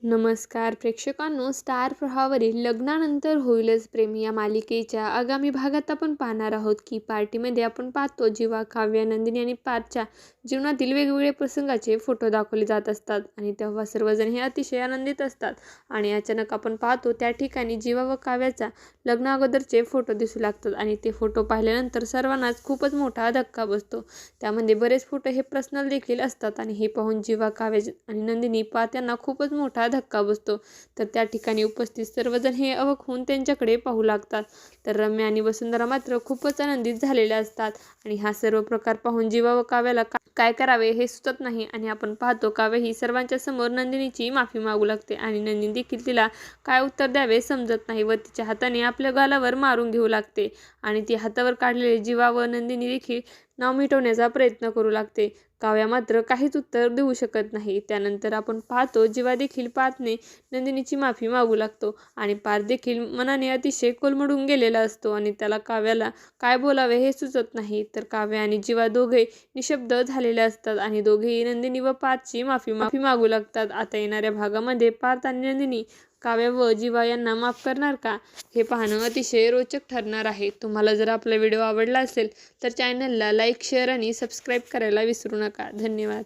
नमस्कार प्रेक्षकांनो, स्टार प्रवाहावरील लग्नानंतर होईलच प्रेम या मालिकेच्या आगामी भागात आपण पाहणार आहोत की पार्टीमध्ये आपण पाहतो जेव्हा काव्य, नंदिनी आणि पार्थच्या जीवनातील वेगवेगळे प्रसंगाचे फोटो दाखवले जात असतात आणि तेव्हा सर्वजण हे अतिशय आनंदित असतात. आणि अचानक आपण पाहतो त्या ठिकाणी जीवा व काव्याचा लग्ना अगोदरचे फोटो दिसू लागतात आणि ते फोटो पाहिल्यानंतर सर्वांनाच खूपच मोठा धक्का बसतो. त्यामध्ये बरेच फोटो हे पर्सनल देखील असतात आणि हे पाहून जीवा, काव्य आणि नंदिनी पार्थ यांना खूपच मोठा धक्का बसतो. तर त्या ठिकाणी उपस्थित सर्वजण हे अवाक होऊन त्यांच्याकडे पाहू लागतात. तर रम्या आणि वसुंधरा मात्र खूपच आनंदित झालेल्या असतात आणि हा सर्व प्रकार पाहून जीवा व काव्याला काय करावे हे सुचत नाही. आणि आपण पाहतो काव्य ही सर्वांच्या समोर नंदिनीची माफी मागू लागते आणि नंदिनी देखील तिला काय उत्तर द्यावे समजत नाही व तिच्या हाताने आपल्या गालावर मारून घेऊ लागते आणि ती हातावर काढलेले जीवा व नंदिनी देखील नाव मिटवण्याचा प्रयत्न करू लागते. काव्या मात्र काहीच उत्तर देऊ शकत नाही. त्यानंतर आपण पाहतो जीवा देखील पार्थने नंदिनीची माफी मागू लागतो आणि पार्थ देखील मनाने अतिशय कोलमडून गेलेला असतो आणि त्याला काव्याला काय बोलावे हे सुचत नाही. तर काव्य आणि जीवा दोघे निशब्द झालेले असतात आणि दोघेही नंदिनी व पार्थची माफी मागू लागतात. आता येणाऱ्या भागामध्ये पार्थ आणि नंदिनी काव्य व जीवा यांना माफ करणार का हे पाहणं अतिशय रोचक ठरणार आहे. तुम्हाला जर आपला व्हिडिओ आवडला असेल तर चॅनलला लाईक, शेअर आणि सबस्क्राईब करायला विसरू नका. धन्यवाद.